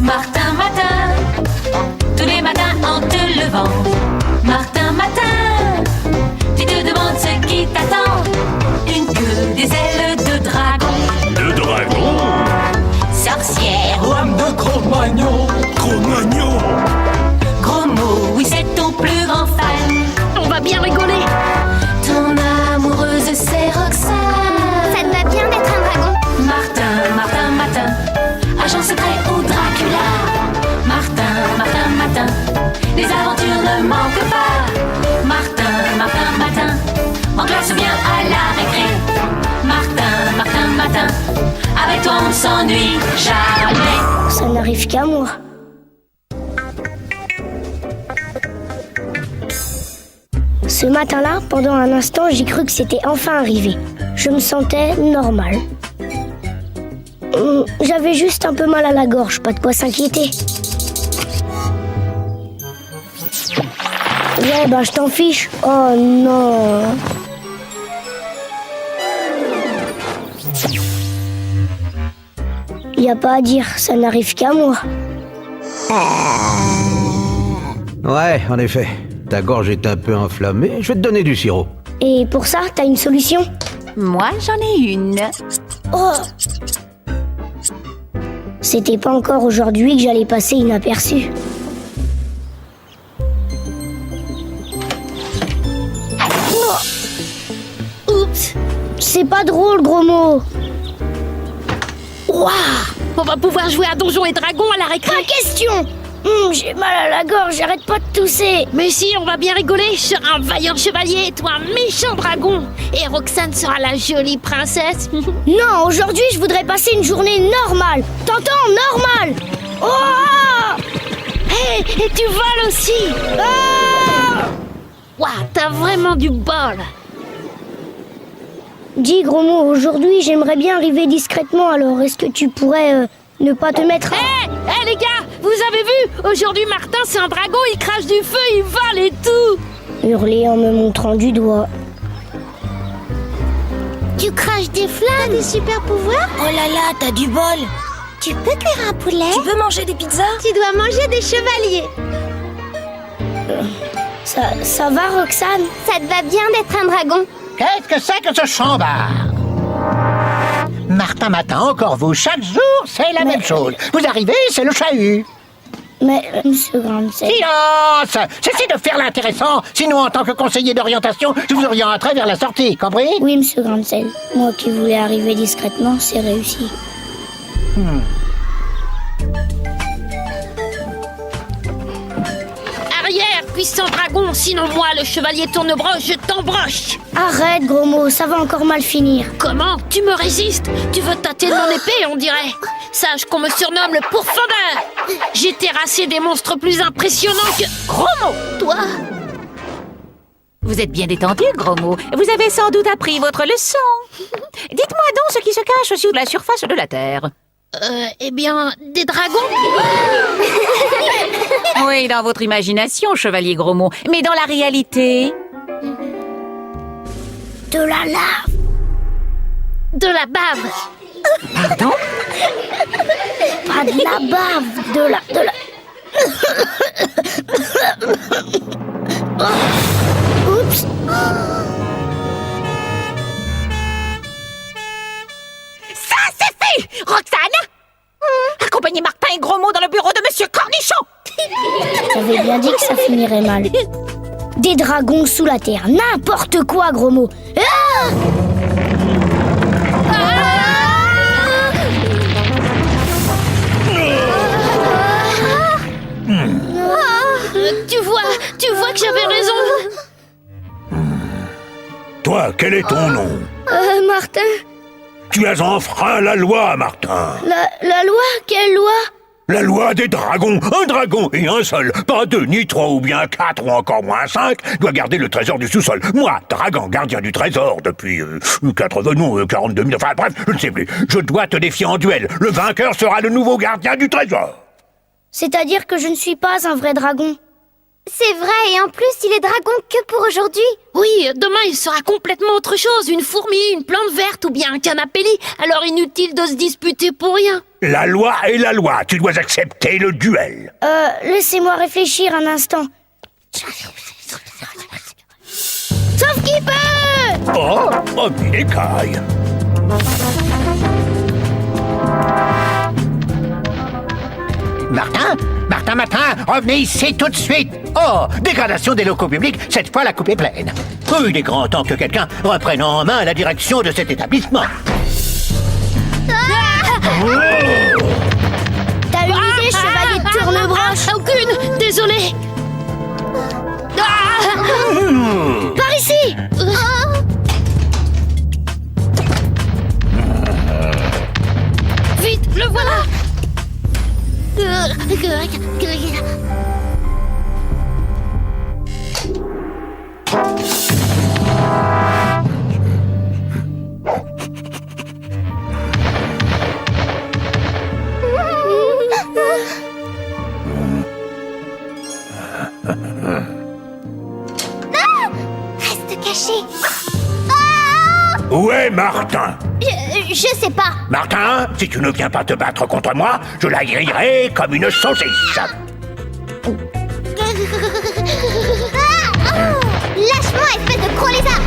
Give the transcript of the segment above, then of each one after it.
Martin Matin, tous les matins en te levant. Martin Matin, tu te demandes ce qui t'attend. Une queue, des ailes de dragon. De dragon? Sorcière, Lame de Cro-Magnon. Cro-Magnon? gros mot, oui c'est ton plus grand fan. On va bien rigoler. Ton amoureuse c'est Roxane. Ça te va bien d'être un dragon? Martin, Martin Matin, agent secret ou Dracula. Martin, Martin Matin, les aventures ne manquent pas. Martin, Martin Matin, en classe ou bien à la récré. Martin, Martin Matin, avec toi on s'ennuie jamais. Ça n'arrive qu'à moi. Ce matin-là, pendant un instant, j'ai cru que c'était enfin arrivé. Je me sentais normal. J'avais juste un peu mal à la gorge, pas de quoi s'inquiéter. Ouais, ben je t'en fiche. Oh non. Y a pas à dire, ça n'arrive qu'à moi. Ouais, en effet. Ta gorge est un peu enflammée, je vais te donner du sirop. Et pour ça, t'as une solution? Moi, j'en ai une. Oh! C'était pas encore aujourd'hui que j'allais passer inaperçu. Oh. Oups! C'est pas drôle, gros mot! Waouh! On va pouvoir jouer à Donjons et Dragons à la récré. Pas question! J'ai mal à la gorge, j'arrête pas de tousser! Mais si, on va bien rigoler. Je serai un vaillant chevalier et toi un méchant dragon. Et Roxane sera la jolie princesse. Non, aujourd'hui, je voudrais passer une journée normale! T'entends? Normale! Oh! Hé, et tu voles aussi. Ah! Waouh, t'as vraiment du bol. Dis, gros mot, aujourd'hui, j'aimerais bien arriver discrètement, alors est-ce que tu pourrais ne pas te mettre... Hé, les gars, vous avez vu? Aujourd'hui, Martin, c'est un dragon, il crache du feu, il vole et tout. Hurler en me montrant du doigt. Tu craches des flammes, des super pouvoirs? Oh là là, t'as du bol. Tu peux cuire un poulet? Tu veux manger des pizzas? Tu dois manger des chevaliers. Ça va, Roxane? Ça te va bien d'être un dragon? Qu'est-ce que c'est que ce chambard? Martin Matin, encore vous, chaque jour, c'est la même chose. Vous arrivez, c'est le chahut. Mais, monsieur Grandsel... Silence! Cessez de faire l'intéressant, sinon en tant que conseiller d'orientation, je vous orienterai vers la sortie, compris? Oui, monsieur Grandsel. Moi qui voulais arriver discrètement, c'est réussi. Arrière, puissant dragon, sinon moi, le chevalier tournebroche, je t'embroche. Arrête, gros mot, ça va encore mal finir. Comment? Tu me résistes? Tu veux tâter de mon épée, on dirait. Sache qu'on me surnomme le pourfendeur. J'ai terrassé des monstres plus impressionnants que... Gros mot, toi? Vous êtes bien détendu, gros mot. Vous avez sans doute appris votre leçon. Dites-moi donc ce qui se cache sous la surface de la Terre. Eh bien, des dragons? Oui, dans votre imagination, chevalier gros mot. Mais dans la réalité... De la lave. De la bave. Pardon? Pas de la bave, de la... Oups. Ça, c'est fait! Roxane! Accompagnez Martin et gros mot dans le bureau de Monsieur Cornichon! J'avais bien dit que ça finirait mal. Des dragons sous la terre, n'importe quoi, gros mot. Ah! Tu vois que j'avais raison. Toi, quel est ton nom? Martin, Tu as enfreint la loi, Martin. la loi? Quelle loi? La loi des dragons. Un dragon et un seul, pas deux, ni trois ou bien quatre ou encore moins cinq, doit garder le trésor du sous-sol. Moi, dragon, gardien du trésor depuis 42 000, enfin bref, je ne sais plus. Je dois te défier en duel. Le vainqueur sera le nouveau gardien du trésor. C'est-à-dire que je ne suis pas un vrai dragon. C'est vrai, et en plus, il est dragon que pour aujourd'hui. Oui, demain il sera complètement autre chose. Une fourmi, une plante verte ou bien un canapé lit. Alors inutile de se disputer pour rien. La loi est la loi. Tu dois accepter le duel. Laissez-moi réfléchir un instant. Sauf qui peut! Oh, une écaille. Martin, revenez ici tout de suite. Oh, dégradation des locaux publics, cette fois la coupe est pleine. Oh, il est grand temps que quelqu'un reprenne en main la direction de cet établissement. T'as une idée, chevalier de tournebroche? Aucune, désolé. Par ici! Vite, le voilà. Reste caché. Où est Martin? Je sais pas. Martin, si tu ne viens pas te battre contre moi, je la grillerai comme une saucisse. Lâche-moi, espèce de gros lézard.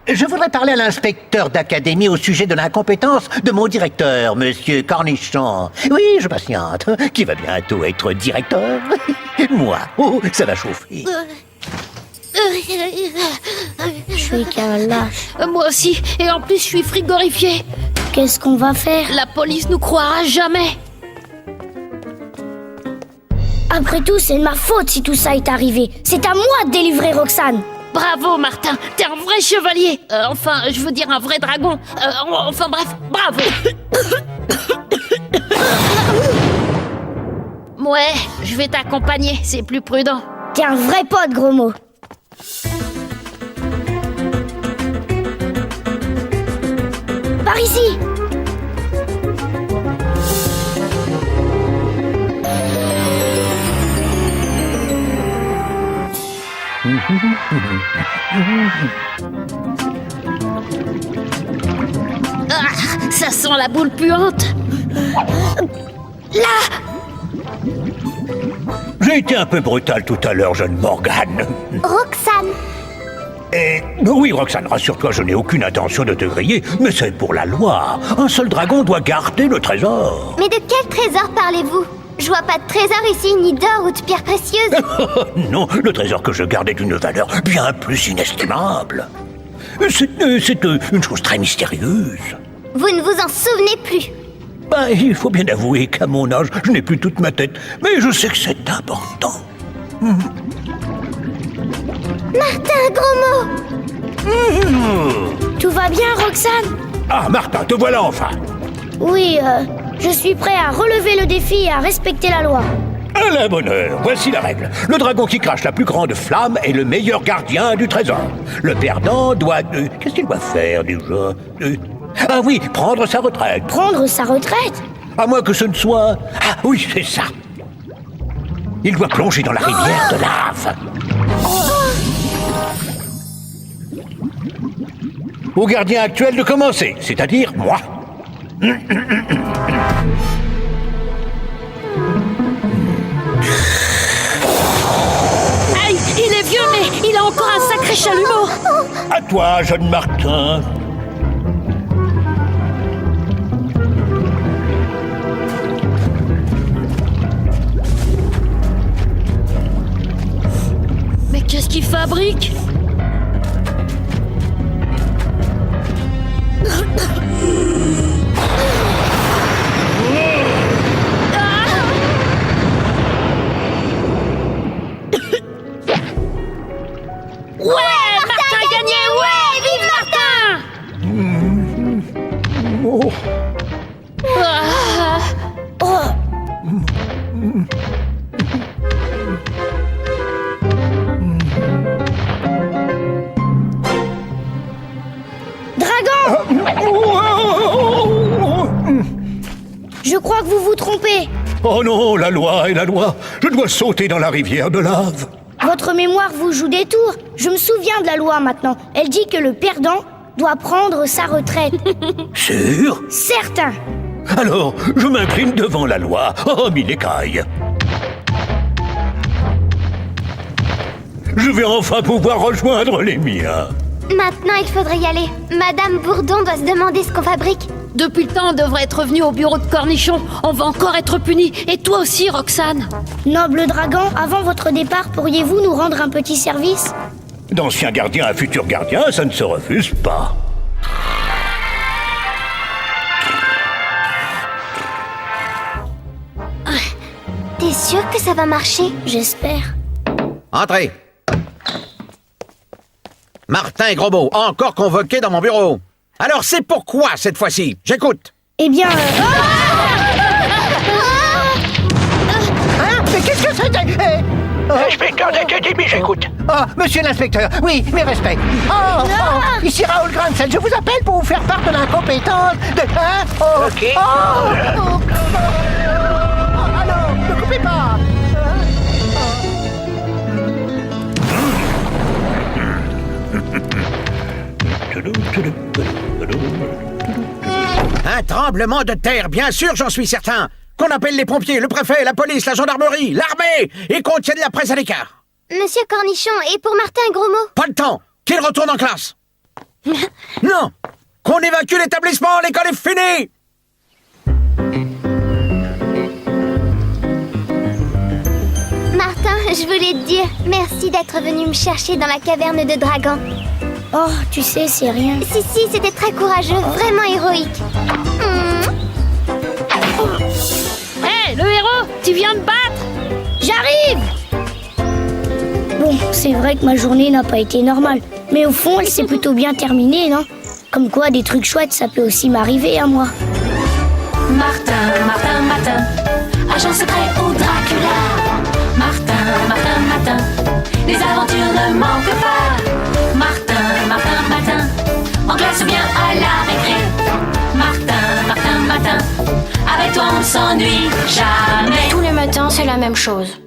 Je voudrais parler à l'inspecteur d'académie au sujet de l'incompétence de mon directeur, monsieur Cornichon. Oui, je patiente. Qui va bientôt être directeur? Moi. Oh, ça va chauffer. Je suis qu'un lâche. Moi aussi, et en plus je suis frigorifié. Qu'est-ce qu'on va faire? La police nous croira jamais. Après tout, c'est de ma faute si tout ça est arrivé. C'est à moi de délivrer Roxane. Bravo Martin, t'es un vrai chevalier. Enfin, je veux dire un vrai dragon. Enfin bref, bravo. Ouais, je vais t'accompagner, c'est plus prudent. T'es un vrai pote, gros mot. Par ici! Ah, ça sent la boule puante. J'ai été un peu brutal tout à l'heure, jeune Morgane. Roxane. Oui, Roxane, rassure-toi, je n'ai aucune intention de te griller, mais c'est pour la loi. Un seul dragon doit garder le trésor. Mais de quel trésor parlez-vous? Je vois pas de trésor ici, ni d'or ou de pierres précieuses. Non, le trésor que je garde est d'une valeur bien plus inestimable. C'est une chose très mystérieuse. Vous ne vous en souvenez plus. Ben, il faut bien avouer qu'à mon âge, je n'ai plus toute ma tête, mais je sais que c'est important. Martin, gros mot. Tout va bien, Roxane? Ah, Martin, te voilà enfin. Oui, je suis prêt à relever le défi et à respecter la loi. À la bonne heure, voici la règle. Le dragon qui crache la plus grande flamme est le meilleur gardien du trésor. Le perdant doit... qu'est-ce qu'il doit faire déjà Ah oui, prendre sa retraite. Prendre sa retraite? À moins que ce ne soit... Ah oui, c'est ça. Il doit plonger dans la rivière de lave. Au gardien actuel de commencer, c'est-à-dire moi. Aïe, il est vieux, mais il a encore un sacré chalumeau. À toi, jeune Martin. Mais qu'est-ce qu'il fabrique? Ouais, Martin a gagné. Ouais, vive Martin. Ah. Je crois que vous vous trompez. Oh non, la loi est la loi. Je dois sauter dans la rivière de lave. Votre mémoire vous joue des tours. Je me souviens de la loi maintenant. Elle dit que le perdant doit prendre sa retraite. Sûr? Certain. Alors, je m'incline devant la loi. Oh, mille écailles. Je vais enfin pouvoir rejoindre les miens. Maintenant, il faudrait y aller. Madame Bourdon doit se demander ce qu'on fabrique. Depuis le temps, on devrait être venu au bureau de Cornichon. On va encore être punis. Et toi aussi, Roxane. Noble dragon, avant votre départ, pourriez-vous nous rendre un petit service? D'ancien gardien à futur gardien, ça ne se refuse pas. T'es sûr que ça va marcher? J'espère. Entrez. Martin et Grosbeau, encore convoqués dans mon bureau. Alors c'est pourquoi cette fois-ci? J'écoute. Eh bien... Hein? Mais qu'est-ce que c'était? Inspecteur d'académie, j'écoute. Oh, monsieur l'inspecteur, oui, mes respects. Oh, ici Raoul Gransel, je vous appelle pour vous faire part de l'incompétence de... Hein? Oh, Ok. Alors, ne coupez pas. Un tremblement de terre, bien sûr, j'en suis certain. Qu'on appelle les pompiers, le préfet, la police, la gendarmerie, l'armée, et qu'on tienne la presse à l'écart. Monsieur Cornichon, et pour Martin Grosmot? Pas le temps. Qu'il retourne en classe. Non. Qu'on évacue l'établissement, l'école est finie. Martin, je voulais te dire merci d'être venu me chercher dans la caverne de Dragan. Oh, tu sais, c'est rien. Si, c'était très courageux, vraiment héroïque. Hé, le héros, tu viens de battre? J'arrive! Bon, c'est vrai que ma journée n'a pas été normale. Mais au fond, elle s'est plutôt bien terminée, non? Comme quoi, des trucs chouettes, ça peut aussi m'arriver à moi. Martin, agent secret ou Dracula. Martin, les aventures ne manquent pas. Martin, en classe ou bien à la récré. Martin, avec toi on s'ennuie jamais. Tous les matins, c'est la même chose.